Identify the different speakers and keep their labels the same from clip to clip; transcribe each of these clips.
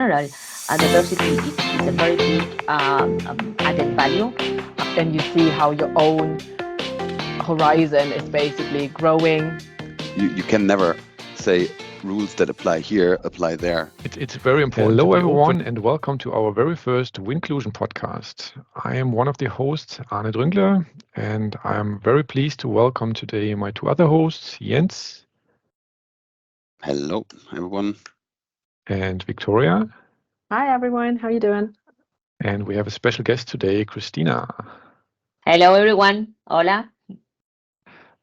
Speaker 1: general, diversity is a very big added value.
Speaker 2: And you see how your own horizon is basically growing.
Speaker 3: You can never say rules that apply here apply there.
Speaker 4: It's very important. Hello, everyone, and welcome to our very first Windclusion Podcast. I am one of the hosts, Arne Drüngler, and I am very pleased to welcome today my two other hosts, Jens.
Speaker 3: Hello, everyone.
Speaker 4: And Victoria.
Speaker 2: Hi, everyone. How are you doing?
Speaker 4: And we have a special guest today, Cristina.
Speaker 1: Hello, everyone. Hola.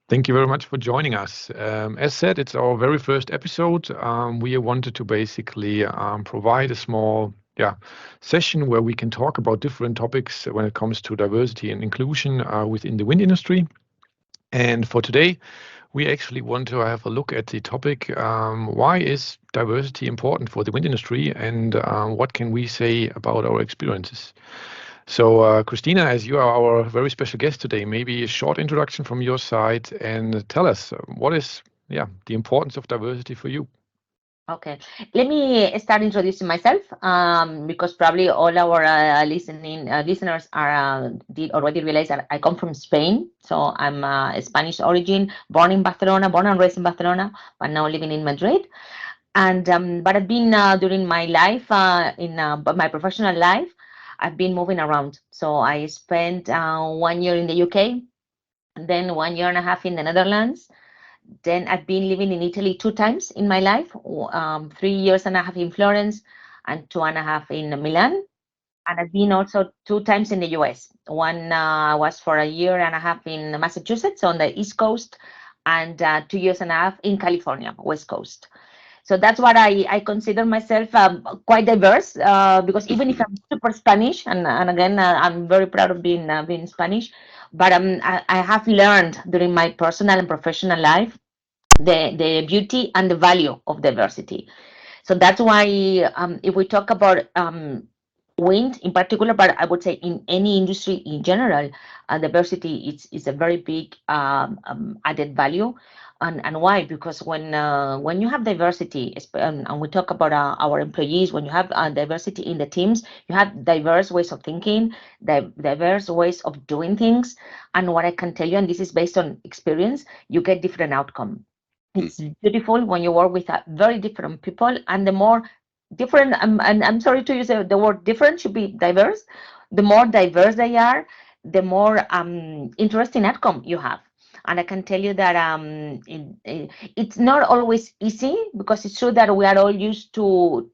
Speaker 4: Thank you very much for joining us. As said, it's our very first episode. We wanted to basically provide a small session where we can talk about different topics when it comes to diversity and inclusion within the wind industry. And for today, we actually want to have a look at the topic, why is diversity important for the wind industry, and what can we say about our experiences? So, Cristina, as you are our very special guest today, maybe a short introduction from your side and tell us what is the importance of diversity for you?
Speaker 1: Okay, let me start introducing myself because probably all our listeners did already realize that I come from Spain. So I'm a Spanish origin, born and raised in Barcelona, but now living in Madrid. And but I've been during my life, in my professional life, I've been moving around. So I spent 1 year in the UK, then 1.5 years in the Netherlands. Then I've been living in Italy 2 times in my life, 3.5 years in Florence and 2.5 in Milan. And I've been also 2 times in the US. One was for 1.5 years in Massachusetts on the East Coast, and 2.5 years in California, West Coast. So that's what I consider myself quite diverse, because even if I'm super Spanish, and again, I'm very proud of being Spanish, but I have learned during my personal and professional life the beauty and the value of diversity. So that's why if we talk about wind in particular, but I would say in any industry in general, diversity is a very big added value. And why? Because when you have diversity, and we talk about our employees, when you have diversity in the teams, you have diverse ways of thinking, diverse ways of doing things. And what I can tell you, and this is based on experience, you get different outcome. It's beautiful when you work with very different people, and the more different, and I'm sorry to use the word different, should be diverse. The more diverse they are, the more interesting outcome you have. And I can tell you that it's not always easy, because it's true that we are all used to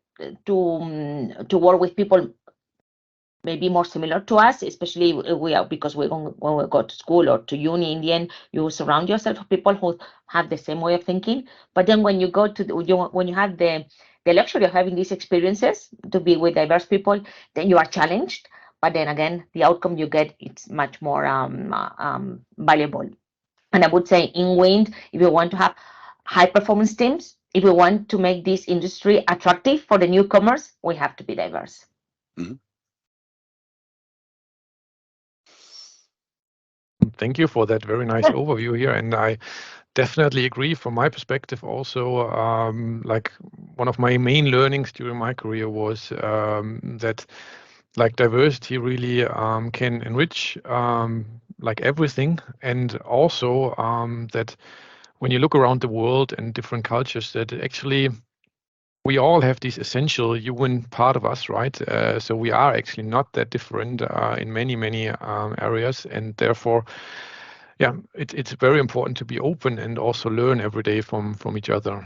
Speaker 1: work with people maybe more similar to us, especially because when we go to school or to uni, in the end, you surround yourself with people who have the same way of thinking. But then when you go to when you have the luxury of having these experiences to be with diverse people, then you are challenged. But then again, the outcome you get, it's much more valuable. And I would say in wind, if you want to have high performance teams, if we want to make this industry attractive for the newcomers, we have to be diverse.
Speaker 3: Mm-hmm.
Speaker 4: Thank you for that very nice overview here. And I definitely agree from my perspective also. Like one of my main learnings during my career was that like diversity really can enrich like everything. And also that when you look around the world and different cultures, that actually we all have this essential human part of us, right? So we are actually not that different in many areas, and therefore, it's very important to be open and also learn every day from each other.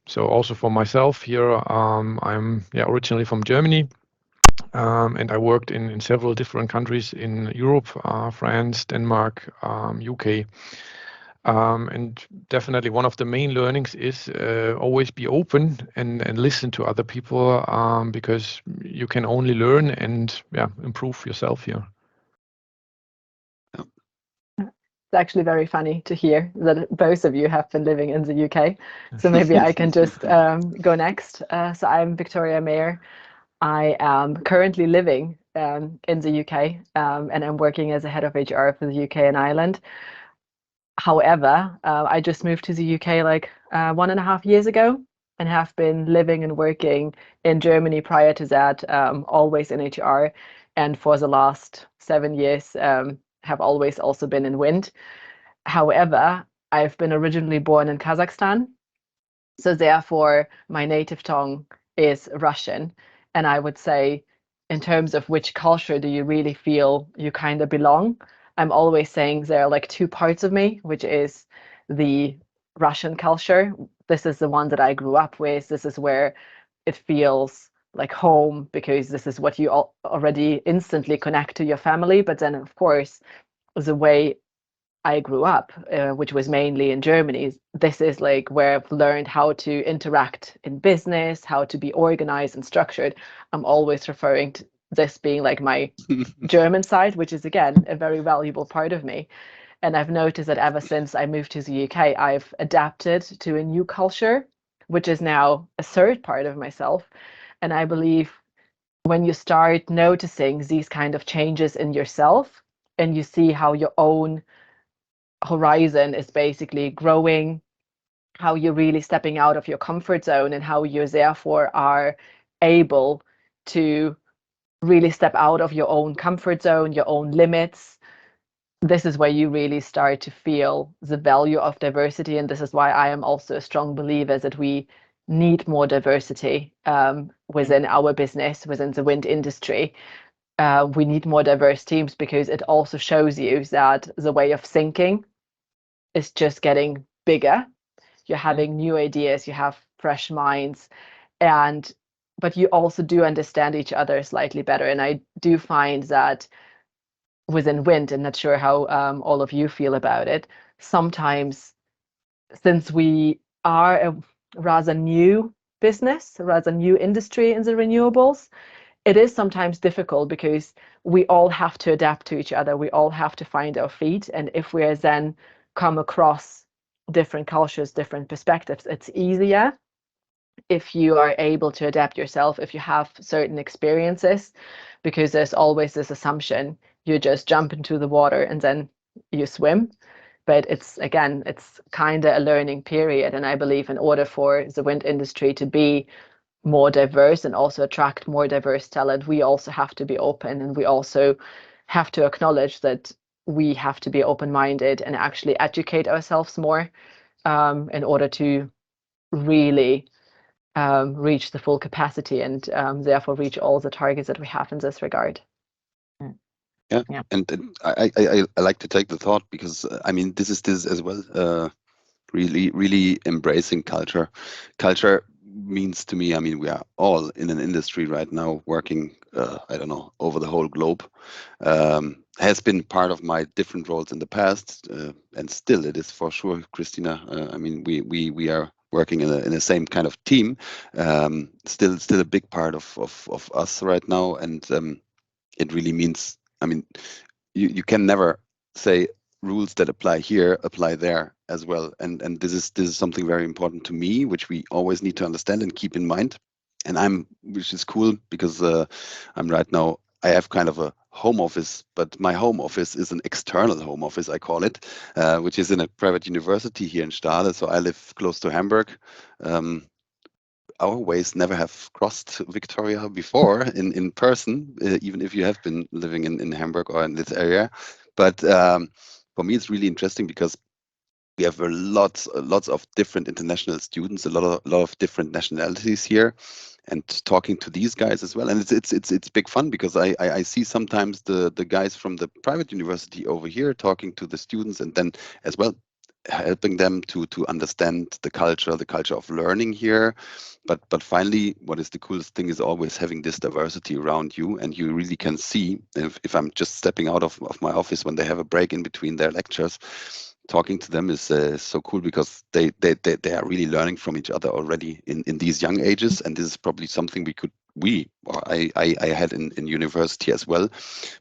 Speaker 4: So also for myself here, I'm originally from Germany, and I worked in several different countries in Europe, France, Denmark, UK. And definitely one of the main learnings is always be open and listen to other people, because you can only learn and improve yourself here.
Speaker 2: It's actually very funny to hear that both of you have been living in the UK. So maybe I can just go next. So I'm Victoria Mayer. I am currently living in the UK, and I'm working as a head of HR for the UK and Ireland. However, I just moved to the UK like 1.5 years ago. and have been living and working in Germany prior to that, always in HR, and for the last 7 years have always also been in wind. However, I've been originally born in Kazakhstan, so therefore my native tongue is Russian. And I would say, in terms of which culture do you really feel you kind of belong, I'm always saying there are like two parts of me, which is the Russian culture. This is the one that I grew up with. This is where it feels like home, because this is what you already instantly connect to your family. But then, of course, the way I grew up, which was mainly in Germany, this is like where I've learned how to interact in business, how to be organized and structured. I'm always referring to this being like my German side, which is again a very valuable part of me. And I've noticed that ever since I moved to the UK, I've adapted to a new culture, which is now a third part of myself. And I believe when you start noticing these kind of changes in yourself and you see how your own horizon is basically growing, how you're really stepping out of your comfort zone, and how you therefore are able to really step out of your own comfort zone, your own limits. This is where you really start to feel the value of diversity. And this is why I am also a strong believer that we need more diversity within our business, within the wind industry. We need more diverse teams, because it also shows you that the way of thinking is just getting bigger. You're having new ideas, you have fresh minds, and but you also do understand each other slightly better. And I do find that within wind, and not sure how all of you feel about it, sometimes, since we are a rather new business, a rather new industry in the renewables, it is sometimes difficult, because we all have to adapt to each other. We all have to find our feet. And if we then come across different cultures, different perspectives, it's easier if you are able to adapt yourself, if you have certain experiences, because there's always this assumption you just jump into the water and then you swim. But it's kind of a learning period. And I believe in order for the wind industry to be more diverse and also attract more diverse talent, we also have to be open, and we also have to acknowledge that we have to be open-minded and actually educate ourselves more in order to really reach the full capacity and therefore reach all the targets that we have in this regard.
Speaker 3: Yeah,
Speaker 1: Yeah.
Speaker 3: and I like to take the thought, because I mean this as well. Really embracing culture. Culture means to me, I mean, we are all in an industry right now working, I don't know, over the whole globe. Has been part of my different roles in the past, and still it is for sure, Cristina. I mean, we are working in the same kind of team. Still a big part of us right now, and it really means, I mean, you can never say rules that apply here apply there as well, and this is something very important to me, which we always need to understand and keep in mind. And which is cool, because I'm right now, I have kind of a home office, but my home office is an external home office, I call it, which is in a private university here in Stade. So I live close to Hamburg. Our ways never have crossed Victoria before in person, even if you have been living in Hamburg or in this area. But for me, it's really interesting, because we have lots of different international students, a lot of different nationalities here, and talking to these guys as well. And it's big fun, because I see sometimes the guys from the private university over here talking to the students, and then as well helping them to understand the culture of learning here. But finally, what is the coolest thing is always having this diversity around you, and you really can see, if I'm just stepping out of my office when they have a break in between their lectures, talking to them is so cool, because they are really learning from each other already in these young ages. And this is probably something I had in university as well.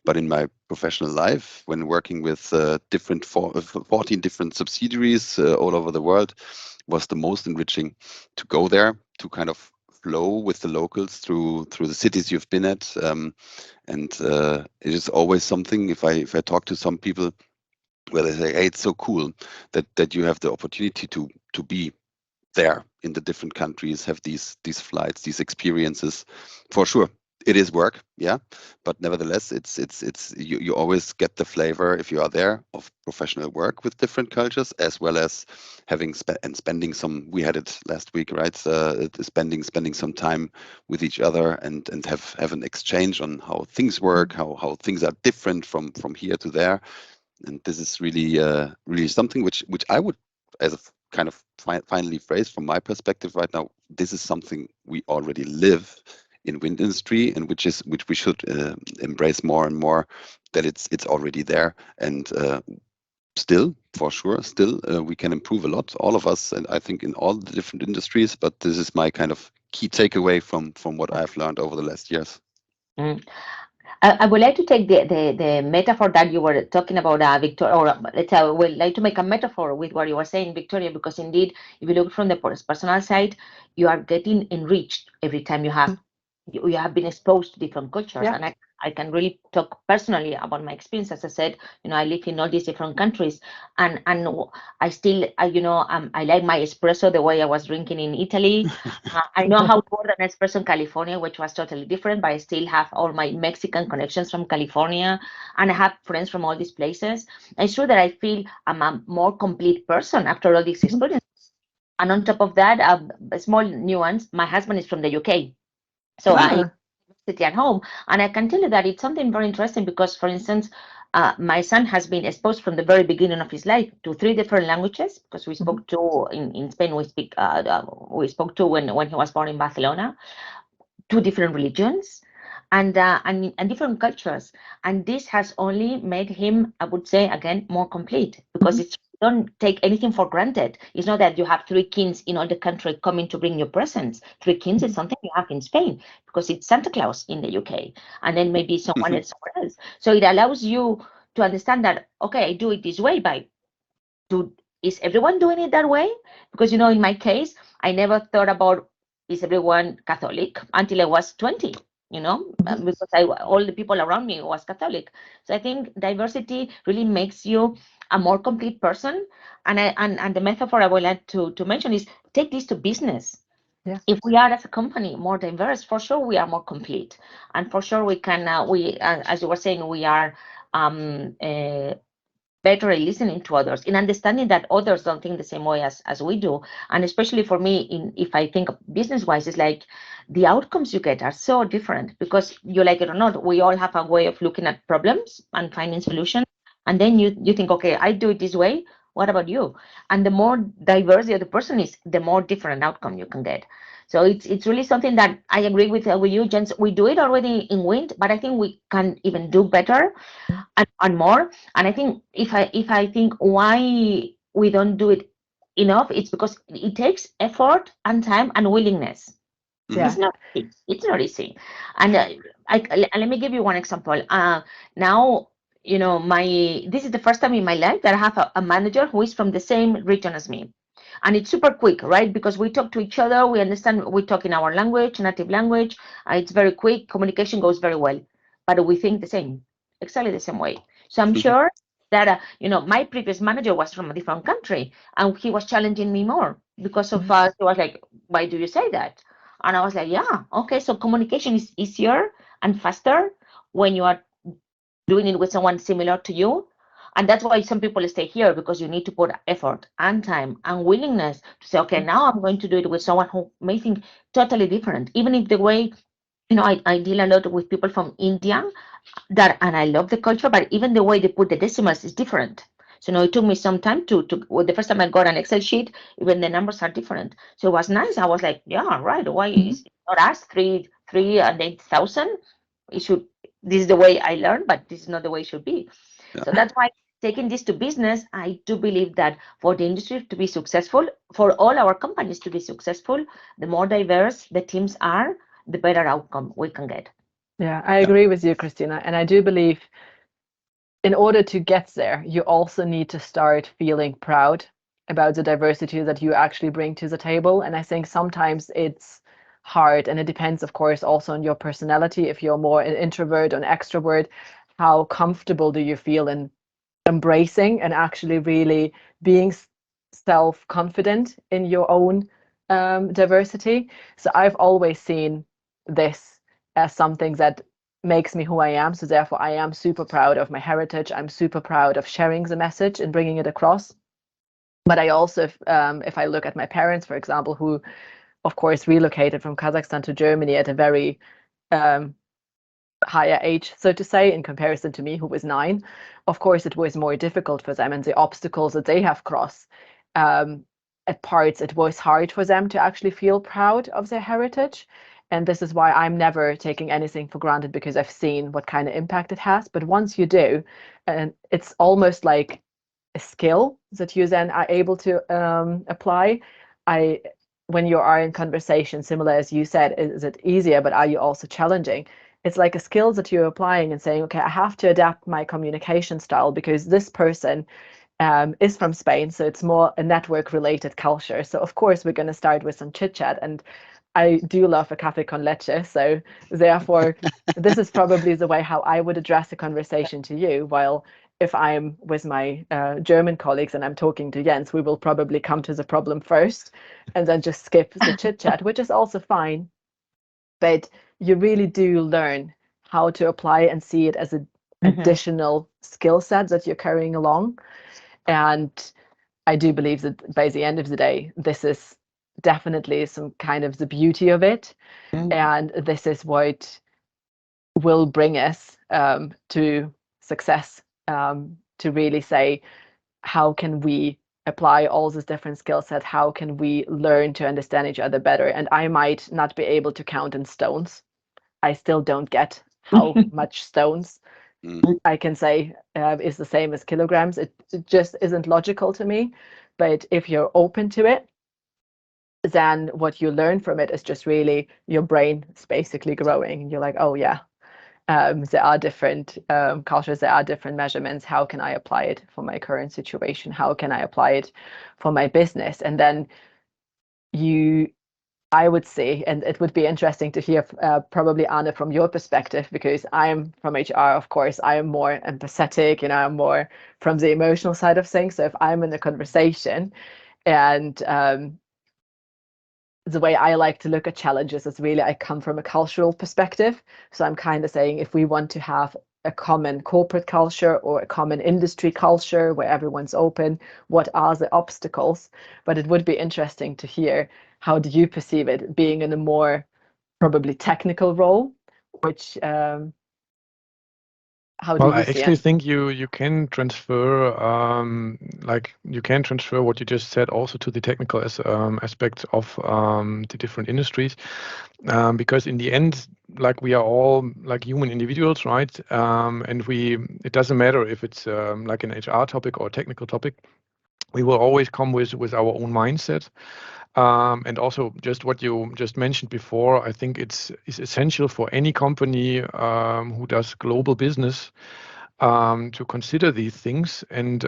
Speaker 3: But in my professional life, when working with 14 different subsidiaries all over the world, was the most enriching to go there, to kind of flow with the locals through the cities you've been at. And it is always something, if I talk to some people, where they say, hey, it's so cool that you have the opportunity to be there in the different countries, have these flights, these experiences. For sure, it is work, yeah, but nevertheless, it's you always get the flavor if you are there of professional work with different cultures, as well as having spending some. We had it last week, right? Spending some time with each other and have an exchange on how things work, how things are different from here to there. And this is really something which I would, as a kind of finally phrase from my perspective right now, this is something we already live in wind industry, and which we should embrace more and more, that it's already there. And still, for sure, still we can improve a lot, all of us, and I think in all the different industries. But this is my kind of key takeaway from what I've learned over the last years.
Speaker 1: Mm. I would like to take the metaphor that you were talking about, Victoria, or let's say I would like to make a metaphor with what you were saying, Victoria, because indeed, if you look from the personal side, you are getting enriched every time you have been exposed to different cultures.
Speaker 2: Yeah.
Speaker 1: And I can really talk personally about my experience. As I said, I live in all these different countries, and I still, I like my espresso the way I was drinking in Italy. I know how to order an espresso in California, which was totally different, but I still have all my Mexican connections from California, and I have friends from all these places. It's true that I feel I'm a more complete person after all these experiences. And on top of that, a small nuance, my husband is from the UK. So I sit at home, and I can tell you that it's something very interesting because, for instance, my son has been exposed from the very beginning of his life to 3 different languages, because we spoke to in Spain. We spoke to when he was born in Barcelona, 2 different religions, and different cultures, and this has only made him, I would say, again, more complete, because it's don't take anything for granted. It's not that you have 3 kings in all the country coming to bring you presents. 3 kings is something you have in Spain, because it's Santa Claus in the UK, and then maybe someone else somewhere else. So it allows you to understand that, okay, I do it this way, is everyone doing it that way? Because, in my case, I never thought about, is everyone Catholic, until I was 20, because all the people around me was Catholic. So I think diversity really makes you a more complete person. And the metaphor I would like to mention is, take this to business.
Speaker 2: Yeah.
Speaker 1: If we are, as a company, more diverse, for sure we are more complete, and for sure we can. As you were saying, we are better at listening to others, in understanding that others don't think the same way as we do. And especially for me, if I think business wise, it's like the outcomes you get are so different, because, you like it or not, we all have a way of looking at problems and finding solutions. And then you think, okay, I do it this way, what about you? And the more diverse the other person is, the more different outcome you can get. So it's really something that I agree with you, Jens. We do it already in wind, but I think we can even do better and more. And I think, if I think why we don't do it enough, it's because it takes effort and time and willingness.
Speaker 2: Yeah.
Speaker 1: It's not easy. It's not easy. And let me give you one example. Now, this is the first time in my life that I have a manager who is from the same region as me. And it's super quick, right? Because we talk to each other, we understand, we talk in our language, native language. It's very quick, communication goes very well. But we think the same, exactly the same way. So I'm sure that, my previous manager was from a different country, and he was challenging me more because of, he was like, why do you say that? And I was like, yeah, okay, so communication is easier and faster when you are doing it with someone similar to you. And that's why some people stay here, because you need to put effort and time and willingness to say, okay, now I'm going to do it with someone who may think totally different. Even if the way, I deal a lot with people from India, and I love the culture, but even the way they put the decimals is different. So it took me some time well, the first time I got an Excel sheet, even the numbers are different. So it was nice. I was like, yeah, right. Why is it not us 3 and 8,000? It should. This is the way I learned, but this is not the way it should be.
Speaker 3: Yeah.
Speaker 1: So that's why, taking this to business, I do believe that for the industry to be successful, for all our companies to be successful, the more diverse the teams are, the better outcome we can get.
Speaker 2: Yeah, I agree with you, Cristina. And I do believe in order to get there, you also need to start feeling proud about the diversity that you actually bring to the table. And I think sometimes it's hard, and it depends, of course, also on your personality. If you're more an introvert or an extrovert, how comfortable do you feel in embracing and actually really being self-confident in your own diversity. So I've always seen this as something that makes me who I am. So therefore, I am super proud of my heritage. I'm super proud of sharing the message and bringing it across. But I also, if I look at my parents, for example, who, of course, relocated from Kazakhstan to Germany at a very higher age, so to say, in comparison to me, who was 9, of course, it was more difficult for them, and the obstacles that they have crossed. At parts, it was hard for them to actually feel proud of their heritage. And this is why I'm never taking anything for granted, because I've seen what kind of impact it has. But once you do, and it's almost like a skill that you then are able to apply. When you are in conversation, similar as you said, is it easier, but are you also challenging? It's like a skill that you're applying and saying, okay, I have to adapt my communication style because this person is from Spain, so it's more a network-related culture. So of course we're going to start with some chit-chat, and I do love a café con leche. So therefore, this is probably the way how I would address a conversation to you. While if I'm with my German colleagues and I'm talking to Jens, we will probably come to the problem first and then just skip the chit-chat, which is also fine. But you really do learn how to apply and see it as an additional skill set that you're carrying along. And I do believe that by the end of the day, this is definitely some kind of the beauty of it. And this is what will bring us to success, to really say, how can we apply all these different skill sets? How can we learn to understand each other better? And I might not be able to count in stones. I still don't get how much stones I can say is the same as kilograms. It just isn't logical to me. But if you're open to it, then what you learn from it is just really your brain is basically growing. And you're like, oh yeah, there are different cultures, there are different measurements. How can I apply it for my current situation? How can I apply it for my business? And then I would say, and it would be interesting to hear probably Anna from your perspective, because I'm from HR, of course, I am more empathetic, I'm more from the emotional side of things. So if I'm in a conversation and the way I like to look at challenges is really I come from a cultural perspective. So I'm kind of saying, if we want to have a common corporate culture or a common industry culture where everyone's open, what are the obstacles? But it would be interesting to hear, how do you perceive it being in a more probably technical role, which how do
Speaker 4: Well,
Speaker 2: you
Speaker 4: I
Speaker 2: see
Speaker 4: actually
Speaker 2: it?
Speaker 4: think you can transfer what you just said also to the technical aspects of the different industries, because in the end, like, we are all like human individuals, right? And it doesn't matter if it's like an HR topic or a technical topic. We will always come with our own mindset. And also, just what you just mentioned before, I think it's essential for any company who does global business to consider these things. And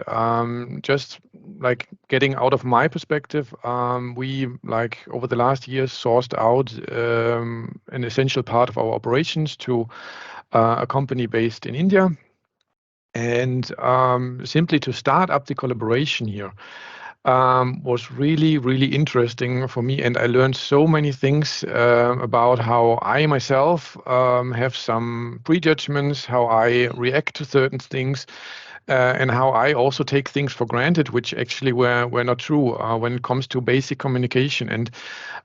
Speaker 4: just like getting out of my perspective, we, like, over the last years, sourced out an essential part of our operations to a company based in India. And simply to start up the collaboration here was really, really interesting for me. And I learned so many things about how I myself have some prejudgments, how I react to certain things, and how I also take things for granted, which actually were not true when it comes to basic communication. And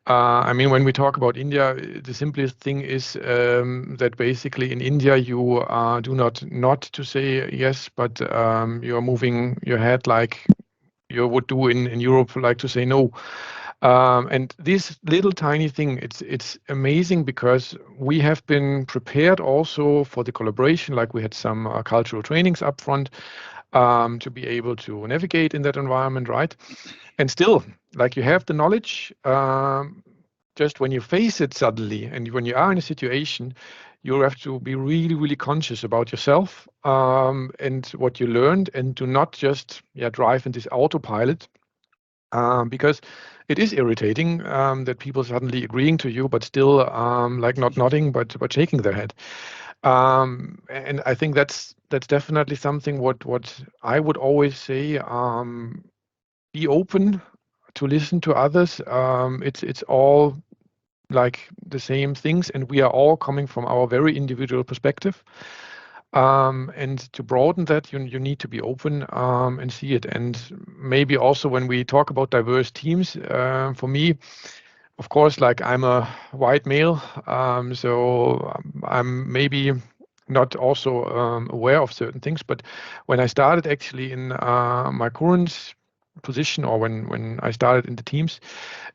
Speaker 4: I mean, when we talk about India, the simplest thing is that basically in India you do not to say yes, but you are moving your head like you would do in Europe, like to say no. And this little tiny thing, it's amazing, because we have been prepared also for the collaboration. Like, we had some cultural trainings up front to be able to navigate in that environment, right? And still, like, you have the knowledge. Just when you face it suddenly, and when you are in a situation, you have to be really, really conscious about yourself and what you learned, and do not just drive in this autopilot, because it is irritating that people suddenly agreeing to you, but still like not nodding, but shaking their head. And I think that's definitely something what I would always say. Be open to listen to others. It's all like the same things, and we are all coming from our very individual perspective. And to broaden that, you need to be open and see it. And maybe also when we talk about diverse teams, for me, of course, like I'm a white male, so I'm maybe not also aware of certain things. But when I started actually in my current position, or when I started in the teams,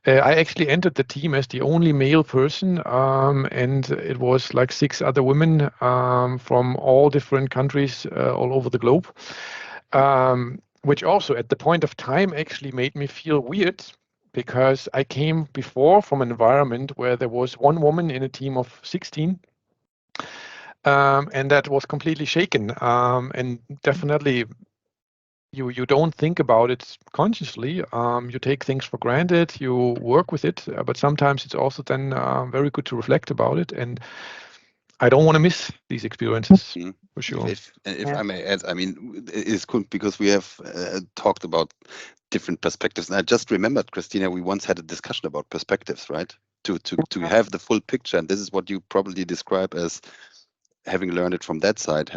Speaker 4: I actually entered the team as the only male person, and it was like 6 other women from all different countries all over the globe, which also at the point of time actually made me feel weird, because I came before from an environment where there was 1 woman in a team of 16. And that was completely shaken. And definitely you don't think about it consciously. You take things for granted, you work with it, but sometimes it's also then very good to reflect about it. And I don't want to miss these experiences, for sure.
Speaker 3: If I may add, I mean, it's cool because we have talked about different perspectives, and I just remembered, Cristina, we once had a discussion about perspectives, right? To have the full picture, and this is what you probably describe as having learned it from that side,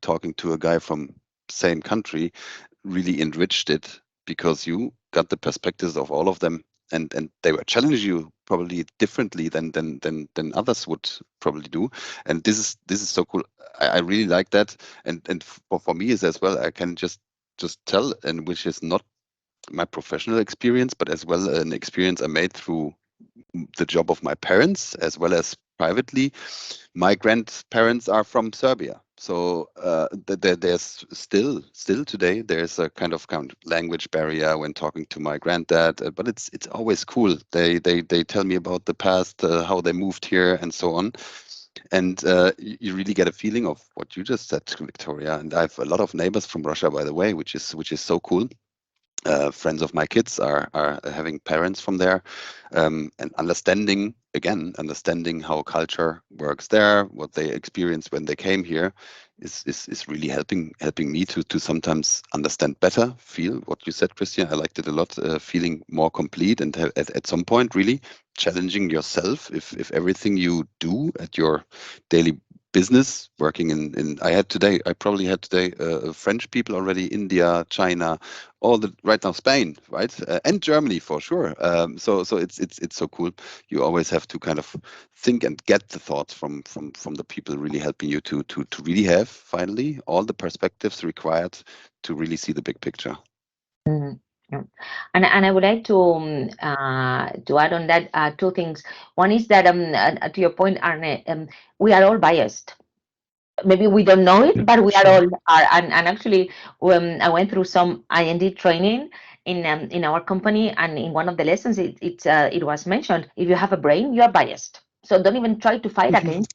Speaker 3: talking to a guy from same country really enriched it, because you got the perspectives of all of them, and they were challenging you probably differently than others would probably do. And this is so cool. I really like that, and for me is as well, I can just tell, and which is not my professional experience, but as well an experience I made through the job of my parents, as well as privately. My grandparents are from Serbia, so there's still today there's a kind of language barrier when talking to my granddad, but it's always cool. They tell me about the past, how they moved here, and so on. And you really get a feeling of what you just said, Victoria. And I have a lot of neighbors from Russia, by the way, which is so cool. Friends of my kids are having parents from there, and understanding how culture works there, what they experienced when they came here, is really helping me to sometimes understand better, feel what you said, Christian. I liked it a lot, feeling more complete, and at some point really challenging yourself if everything you do at your daily business, working in I probably had today French people already, India, China, right now Spain, right, and Germany for sure. So it's so cool. You always have to kind of think and get the thoughts from the people really helping you to really have finally all the perspectives required to really see the big picture.
Speaker 1: Yeah. And I would like to add on that 2 things. One is that to your point, Arne, we are all biased. Maybe we don't know it, but we
Speaker 4: Sure.
Speaker 1: are. And actually, when I went through some IND training in our company, and in one of the lessons, it was mentioned: if you have a brain, you are biased. So don't even try to fight against.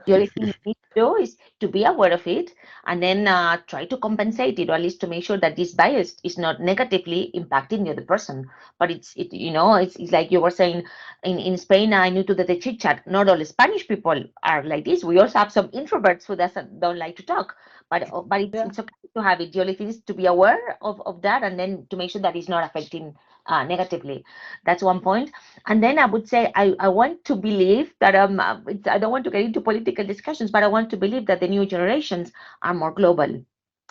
Speaker 1: The only thing you need to do is to be aware of it, and then try to compensate it, or at least to make sure that this bias is not negatively impacting the other person. But it's like you were saying, in Spain, I knew to the chit chat. Not all Spanish people are like this. We also have some introverts who don't like to talk. But it's okay to have it. The only thing is to be aware of that, and then to make sure that it's not affecting negatively. That's one point. And then I would say I want to believe that I don't want to get into political discussions, but I want to believe that the new generations are more global.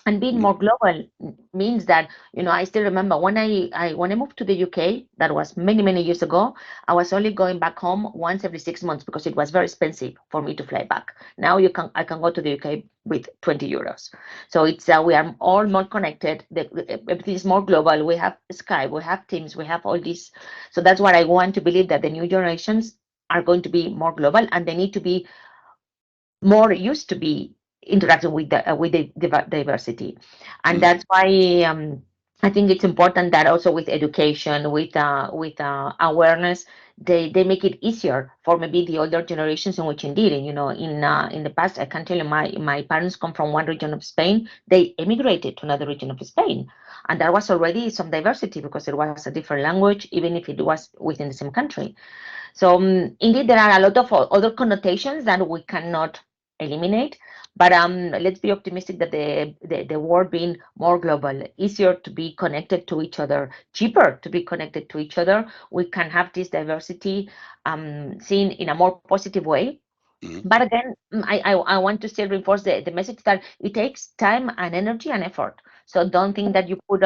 Speaker 1: And being more global means that, I still remember when I moved to the UK, that was many years ago. I was only going back home once every 6 months because it was very expensive for me to fly back. Now I can go to the UK with 20 euros. So it's we are all more connected. Everything is more global. We have Skype, we have Teams, we have all this. So that's what I want to believe, that the new generations are going to be more global, and they need to be more used to be interacting with the diversity. And that's why I think it's important that also with education, with awareness, they make it easier for maybe the older generations, in which indeed, in the past, I can tell you, my parents come from one region of Spain. They emigrated to another region of Spain, and there was already some diversity because it was a different language, even if it was within the same country. So indeed, there are a lot of other connotations that we cannot eliminate. But let's be optimistic that the world being more global, easier to be connected to each other, cheaper to be connected to each other, we can have this diversity seen in a more positive way. But again, I want to still reinforce the message that it takes time and energy and effort. So don't think that you put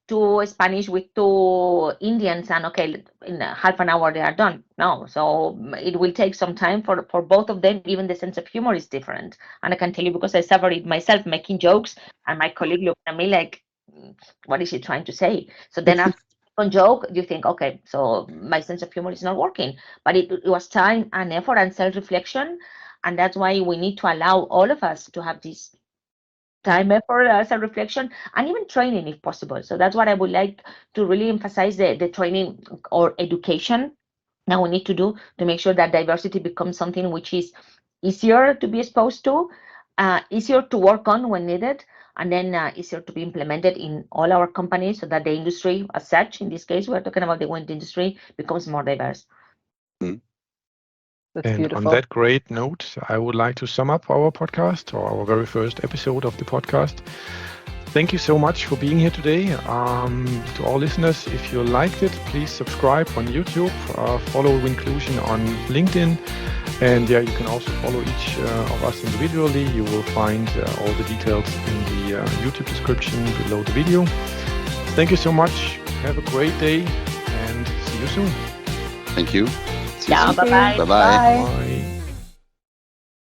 Speaker 1: two Spanish with two Indians and okay, in half an hour they are done. No, so it will take some time for both of them. Even the sense of humor is different. And I can tell you because I suffered it myself making jokes, and my colleague looked at me like, what is she trying to say? So then after one joke, you think, okay, so my sense of humor is not working. But it was time and effort and self-reflection. And that's why we need to allow all of us to have this time, effort, self-reflection, and even training if possible. So that's what I would like to really emphasize, the training or education that we need to do to make sure that diversity becomes something which is easier to be exposed to, easier to work on when needed, and then easier to be implemented in all our companies so that the industry as such, in this case, we're talking about the wind industry, becomes more diverse.
Speaker 2: That's
Speaker 4: And
Speaker 2: beautiful.
Speaker 4: on that great note, I would like to sum up our podcast, or our very first episode of the podcast. Thank you so much for being here today. To all listeners, if you liked it, please subscribe on YouTube, follow Windclusion on LinkedIn, and yeah, you can also follow each of us individually. You will find all the details in the YouTube description below the video. Thank you so much. Have a great day, and see you soon.
Speaker 3: Thank you.
Speaker 1: Yeah, bye-bye.
Speaker 3: Bye-bye.
Speaker 2: Bye.
Speaker 4: Bye.